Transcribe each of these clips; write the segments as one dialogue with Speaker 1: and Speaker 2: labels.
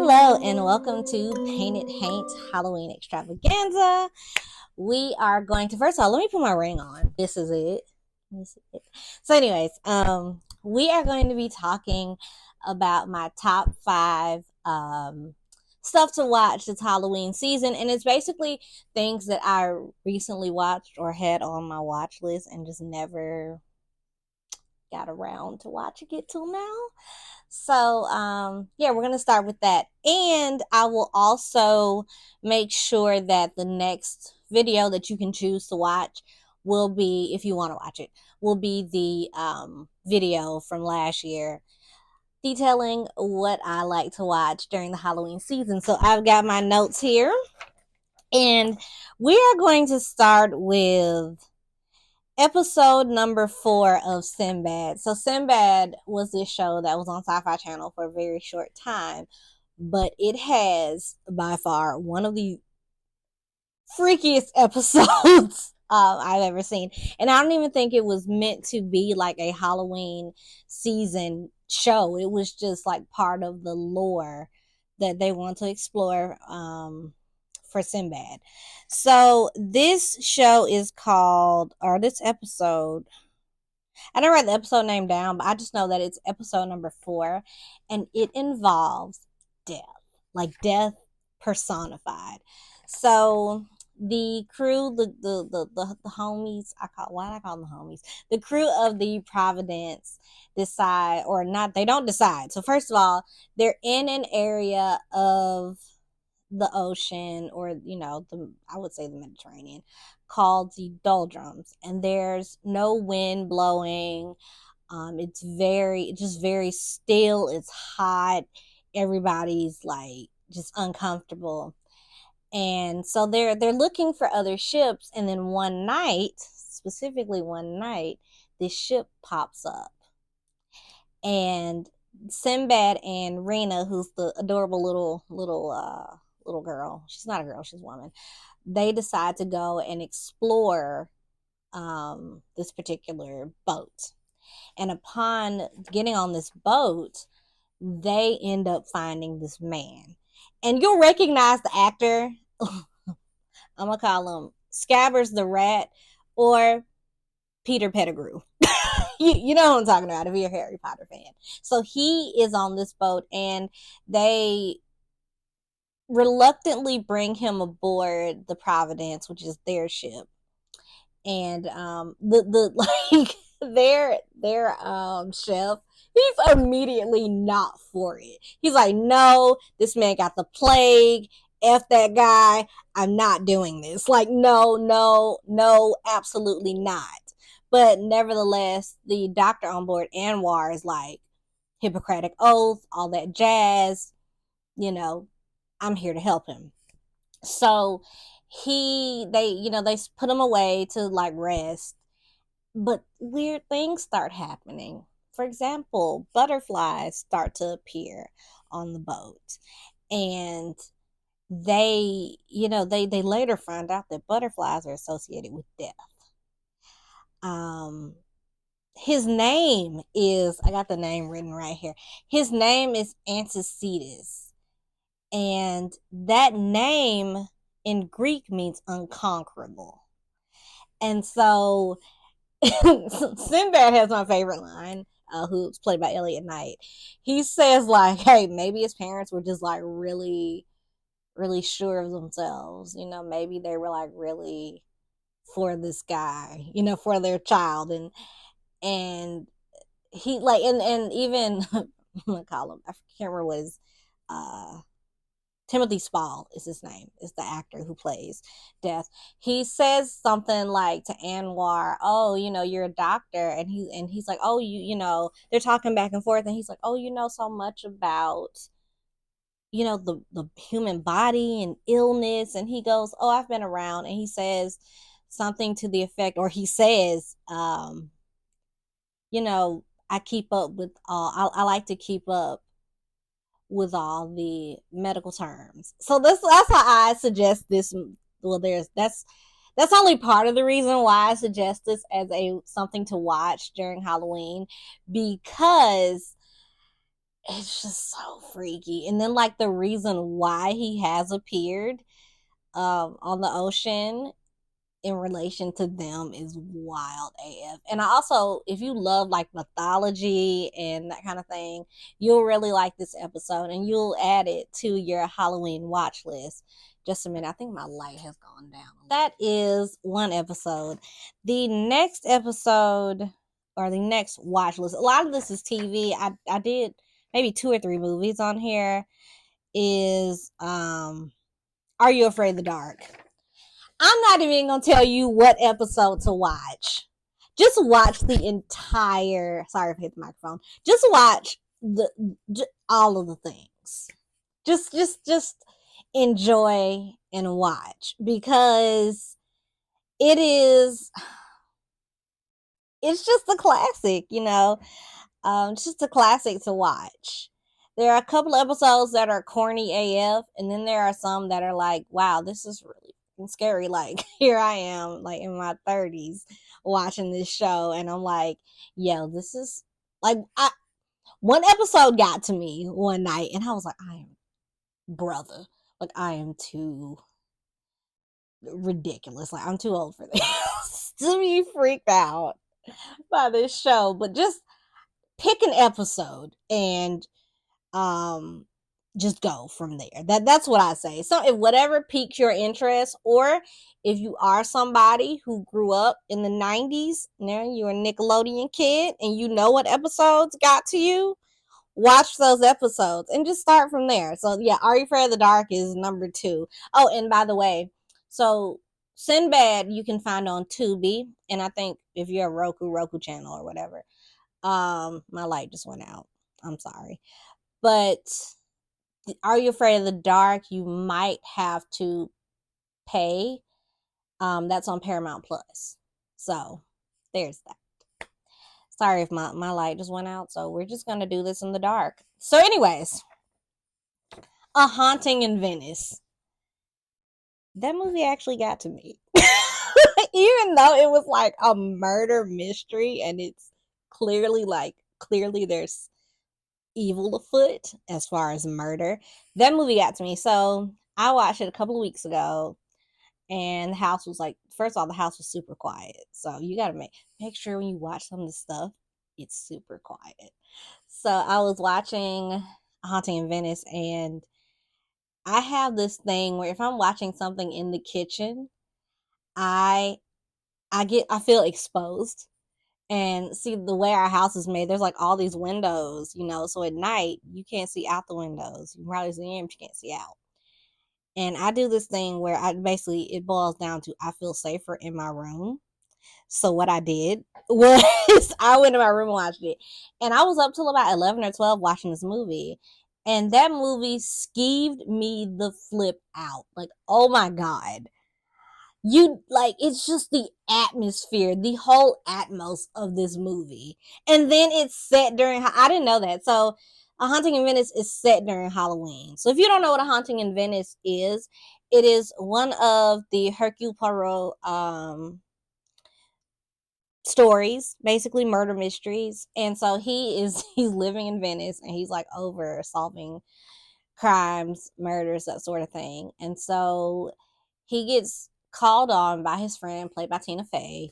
Speaker 1: Hello and welcome to Paint It Haint Halloween Extravaganza. We are going to, first of all, let me put my ring on. This is it. So, anyways, we are going to be talking about my top five stuff to watch this Halloween season, and it's basically things that I recently watched or had on my watch list and just never got around to watching it till now. So, yeah, we're going to start with that. And I will also make sure that the next video that you can choose to watch will be, if you want to watch it, will be the video from last year detailing what I like to watch during the Halloween season. So I've got my notes here. And we are going to start with episode number 4 of Sinbad. So Sinbad was this show that was on Sci-Fi Channel for a very short time, but it has by far one of the freakiest episodes I've ever seen. And I don't even think it was meant to be like a Halloween season show. It was just like part of the lore that they want to explore for Sinbad. So this show is called, or this episode, I didn't write the episode name down, but I just know that it's episode number 4, and it involves death, like death personified. So the crew, the homies, why do I call them homies? The crew of the Providence decide, or not, they don't decide. So first of all, they're in an area of the ocean, or I would say the Mediterranean, called the doldrums, and there's no wind blowing. It's just very still. It's hot. Everybody's like just uncomfortable, and so they're looking for other ships. And then specifically one night, this ship pops up, and Sinbad and Rena, who's the adorable little girl. She's not a girl, she's a woman. They decide to go and explore this particular boat. And upon getting on this boat, they end up finding this man. And you'll recognize the actor. I'm going to call him Scabbers the Rat or Peter Pettigrew. You know what I'm talking about if you're a Harry Potter fan. So he is on this boat, and they reluctantly bring him aboard the Providence, which is their ship. And like their chef, he's immediately not for it. He's like, no, this man got the plague. F that guy. I'm not doing this. Like, no, absolutely not. But nevertheless, the doctor on board, Anwar, is like, Hippocratic oath, all that jazz. I'm here to help him. So they put him away to like rest, but weird things start happening. For example, butterflies start to appear on the boat, and they later find out that butterflies are associated with death. His name is, I got the name written right here. His name is Antecedus. And that name in Greek means unconquerable. And so Sinbad has my favorite line, who's played by Elliot Knight. He says like, hey, maybe his parents were just like really, really sure of themselves. Maybe they were like really for this guy, for their child. And he like, and even I'm gonna call him, I can't remember what his Timothy Spall is his name, is the actor who plays Death. He says something like to Anwar, oh, you're a doctor. And he's like, oh, they're talking back and forth. And he's like, oh, you know so much about, the human body and illness. And he goes, oh, I've been around. And he says something to the effect, or he says, I keep up with all, I like to keep up with all the medical terms. So that's how I suggest this. Well, that's only part of the reason why I suggest this as something to watch during Halloween, because it's just so freaky. And then like the reason why he has appeared on the ocean in relation to them is wild AF. And I also, if you love like mythology and that kind of thing, you'll really like this episode and you'll add it to your Halloween watch list. Just a minute, I think my light has gone down. That is one episode. The next episode or the next watch list, a lot of this is TV. I did maybe 2 or 3 movies on here. Is Are You Afraid of the Dark? I'm not even gonna tell you what episode to watch. Just watch the entire. Sorry if I hit the microphone. Just watch all of the things. Just enjoy and watch because it is. It's just a classic, you know. It's just a classic to watch. There are a couple of episodes that are corny AF, and then there are some that are like, wow, this is really scary. Like, here I am, like in my 30s, watching this show, and I'm like, yo, this is like, one episode got to me one night, and I was like, I am too ridiculous. Like, I'm too old for this to be freaked out by this show, but just pick an episode and just go from there. That's what I say. So if whatever piques your interest, or if you are somebody who grew up in the 90s, you know, you're a Nickelodeon kid and you know what episodes got to you, watch those episodes and just start from there. So yeah, Are You Afraid of the Dark is number 2. Oh, and by the way, so Sinbad you can find on Tubi, and I think if you're a Roku channel or whatever. My light just went out. I'm sorry. But Are You Afraid of the Dark? You might have to pay. That's on Paramount Plus. So there's that. Sorry if my light just went out. So we're just gonna do this in the dark. So, anyways, A Haunting in Venice. That movie actually got to me. Even though it was like a murder mystery and it's clearly there's evil afoot as far as murder. That movie got to me. So I watched it a couple of weeks ago, and the house was like, first of all, the house was super quiet. So you gotta make sure when you watch some of the stuff, it's super quiet. So I was watching A Haunting in Venice, and I have this thing where if I'm watching something in the kitchen, I I feel exposed. And see, the way our house is made, there's like all these windows, you know, so at night you can't see out the windows. You can probably see in, but you can't see out. And I do this thing where it boils down to I feel safer in my room. So what I did was I went to my room and watched it. And I was up till about 11 or 12 watching this movie. And that movie skeeved me the flip out. Like, oh my God. You like, it's just the atmosphere, the whole atmos of this movie. And then it's set during, I didn't know that. So A Haunting in Venice is set during Halloween. So if you don't know what A Haunting in Venice is, it is one of the Hercule Poirot stories, basically murder mysteries. And so he's living in Venice, and he's like over solving crimes, murders, that sort of thing. And so he gets called on by his friend, played by Tina Fey,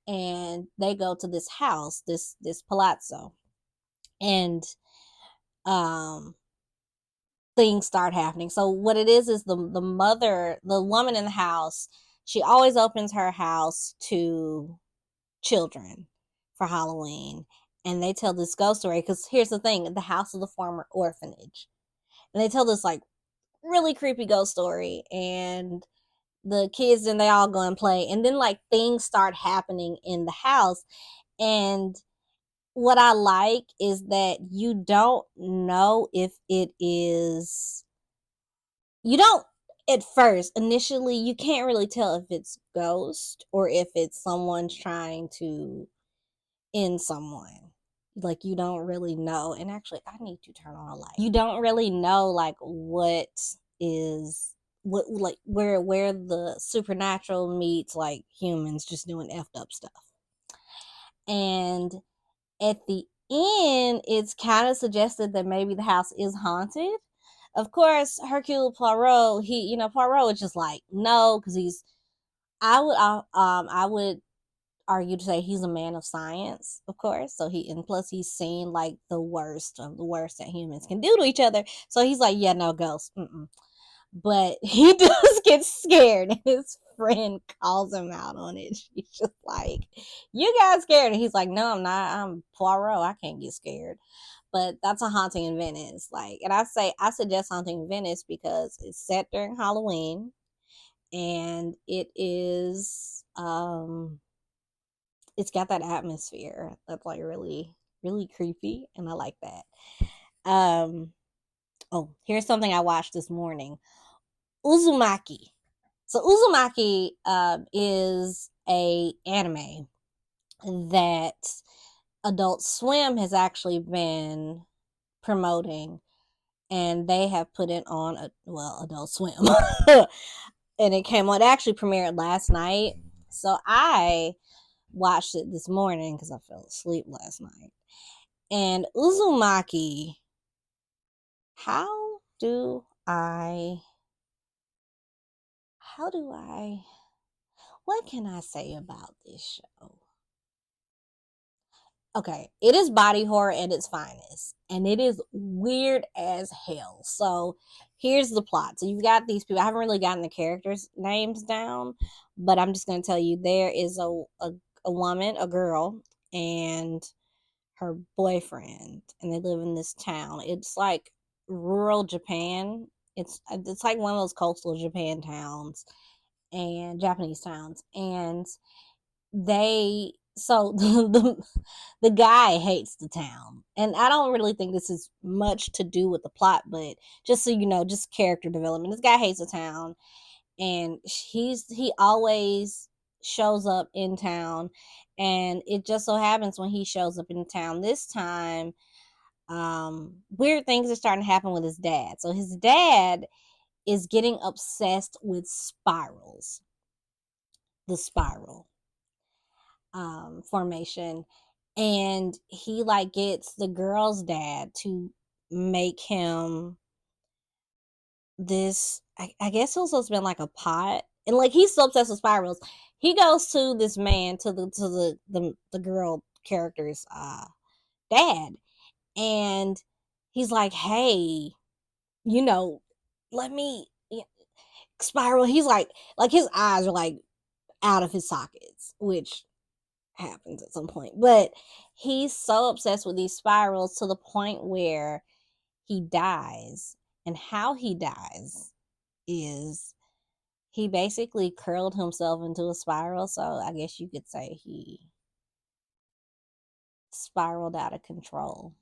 Speaker 1: and they go to this house, this palazzo, and things start happening. So what it is the mother, the woman in the house, she always opens her house to children for Halloween, and they tell this ghost story. Because here's the thing, the house is a former orphanage, and they tell this like really creepy ghost story, and the kids, and they all go and play, and then like things start happening in the house. And what I like is that you don't know if it is, you don't, at first initially you can't really tell if it's ghost or if it's someone's trying to end someone. Like, you don't really know. And actually, I need to turn on a light. You don't really know like what is what, like where the supernatural meets like humans just doing effed up stuff. And at the And it's kind of suggested that maybe the house is haunted. Of course, Hercule Poirot, Poirot is just like, no, because I would argue to say he's a man of science, of course. So and plus he's seen like the worst of the worst that humans can do to each other. So he's like, yeah, no, ghost. Mm-mm. But he does get scared, and his friend calls him out on it. She's just like, you got scared. And he's like, no, I'm not. I'm Poirot. I can't get scared. But that's a haunting in Venice. Like, and I suggest haunting in Venice because it's set during Halloween, and it's got that atmosphere that's like really, really creepy, and I like that. Oh, here's something I watched this morning. Uzumaki. So Uzumaki is a anime that Adult Swim has actually been promoting, and they have put it on Adult Swim, and it came on. It actually premiered last night, so I watched it this morning because I fell asleep last night. And Uzumaki, how do I? How do I? What can I say about this show? Okay, it is body horror at its finest, and it is weird as hell. So here's the plot. So you've got these people. I haven't really gotten the characters' names down, but I'm just going to tell you there is a woman, a girl, and her boyfriend, and they live in this town. It's like rural Japan. It's like one of those coastal Japan towns and Japanese towns, and they so the guy hates the town, and I don't really think this is much to do with the plot, but just so you know, just character development. This guy hates the town, and he always shows up in town, and it just so happens when he shows up in town this time, weird things are starting to happen with his dad. So his dad is getting obsessed with spirals, the spiral formation, and he like gets the girl's dad to make him this. I guess he's supposed to be like a pot, and like he's so obsessed with spirals. He goes to this man, to the girl character's dad, and he's like, hey, you know, let me spiral. He's like his eyes are like out of his sockets, which happens at some point. But he's so obsessed with these spirals to the point where he dies. And how he dies is he basically curled himself into a spiral. So I guess you could say he spiraled out of control.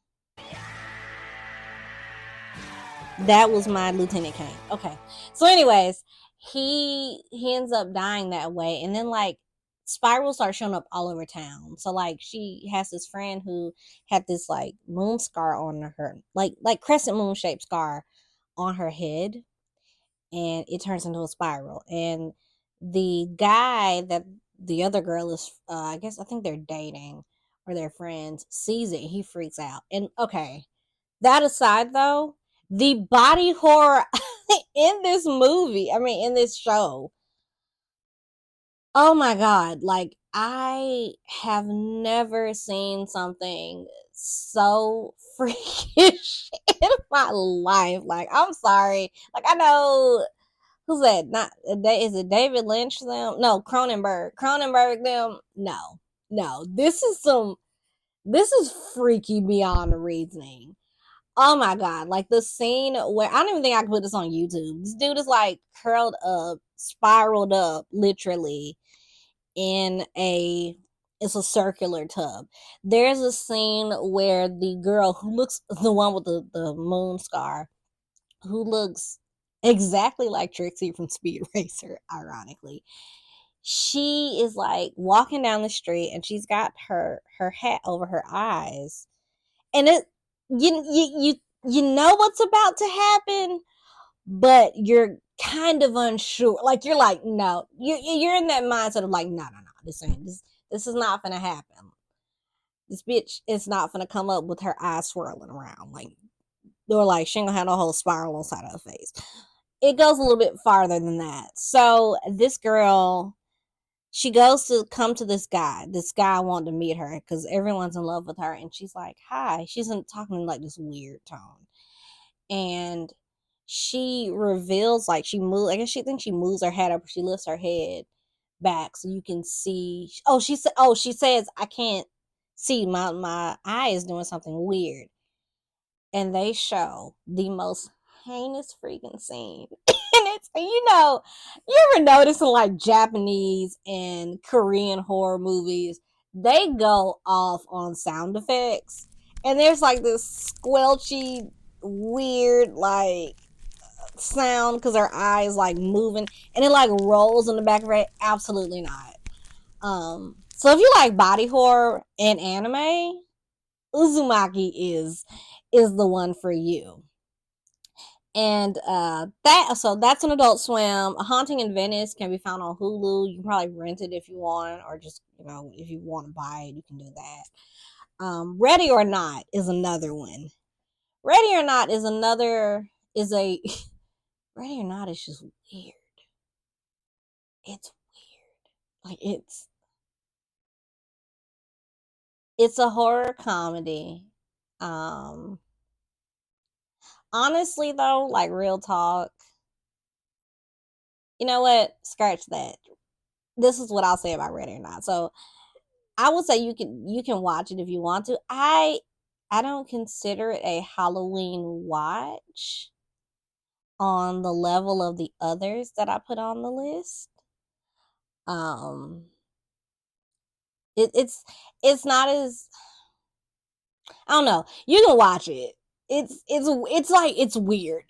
Speaker 1: That was my Lieutenant Kane. Okay. So anyways, he ends up dying that way, and then like spirals start showing up all over town. So like she has this friend who had this like moon scar on her, like crescent moon shaped scar on her head, and it turns into a spiral. And the guy that the other girl is, I think they're dating or they're friends, sees it. He freaks out. And okay, that aside, though, the body horror in this movie, I mean, in this show, oh my God, like, I have never seen something so freakish in my life. Like, I'm sorry. Like, I know, who's that? Not, is it David Lynch them? No, Cronenberg them? No, no. This is freaky beyond reasoning. Oh my God. Like the scene where I don't even think I can put this on YouTube. This dude is like curled up, spiraled up, literally in it's a circular tub. There's a scene where the girl who looks, the one with the moon scar, who looks exactly like Trixie from Speed Racer, ironically. She is like walking down the street, and she's got her hat over her eyes, and you know what's about to happen, but you're kind of unsure. Like you're like, no, you're in that mindset of like, no, this is not gonna happen. this bitch is not gonna come up with her eyes swirling around. Like, or like she ain't gonna have a whole spiral inside her face. It goes a little bit farther than that. So this girl, she goes to come to this guy. This guy wanted to meet her because everyone's in love with her. And she's like, hi. She's talking in like this weird tone. And she reveals, like, she moves, I guess she thinks she moves her head up, she lifts her head back so you can see. She says, I can't see, my eye is doing something weird. And they show the most heinous freaking scene. And it's, you ever notice in like Japanese and Korean horror movies, they go off on sound effects. And there's like this squelchy, weird, like, sound because her eye is like moving and it like rolls in the back of her head. Absolutely not. So if you like body horror and anime, Uzumaki is the one for you. And that's an Adult Swim. A Haunting in Venice can be found on Hulu. You can probably rent it if you want, or just, if you want to buy it, you can do that. Ready or Not is another one. Ready or Not is another is a Ready or Not is just weird. It's weird. Like, it's a horror comedy. Honestly though, like, real talk, you know what? Scratch that. This is what I'll say about Ready or Not. So I would say you can watch it if you want to. I don't consider it a Halloween watch on the level of the others that I put on the list. Um it's not as, I don't know. You can watch it. It's like, it's weird.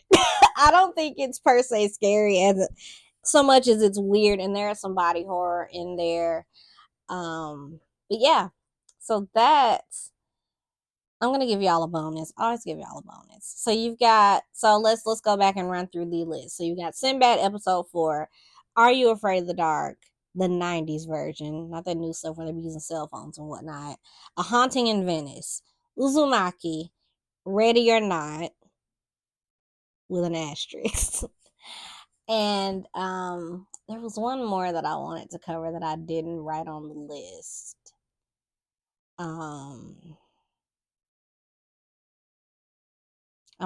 Speaker 1: I don't think it's per se scary as so much as it's weird, and there's some body horror in there. But yeah, so that's, I'm gonna give y'all a bonus. I always give y'all a bonus. So you've got, so let's go back and run through the list. So you got Sinbad episode 4, Are You Afraid of the Dark? The 90s version, not that new stuff where they're using cell phones and whatnot. A Haunting in Venice, Uzumaki, Ready or Not, with an asterisk. And there was one more that I wanted to cover that I didn't write on the list. I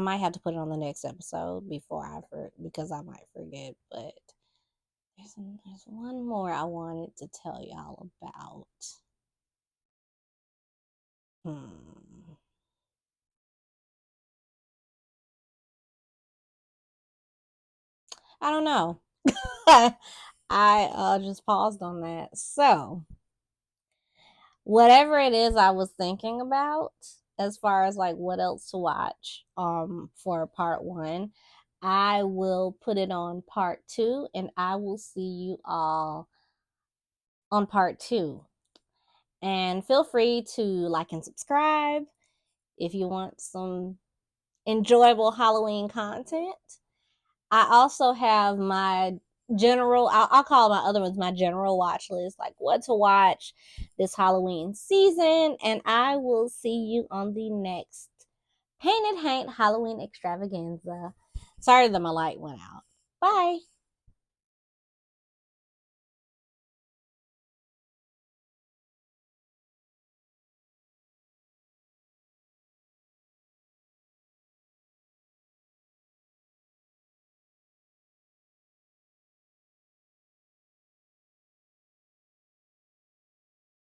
Speaker 1: might have to put it on the next episode because I might forget. But there's one more I wanted to tell y'all about. I don't know. I just paused on that. So whatever it is I was thinking about as far as like what else to watch for part 1, I will put it on part 2, and I will see you all on part 2. And feel free to like and subscribe if you want some enjoyable Halloween content. I also have my general, I'll call my other ones my general watch list, like what to watch this Halloween season. And I will see you on the next Painted Haint Halloween extravaganza. Sorry that my light went out. Bye.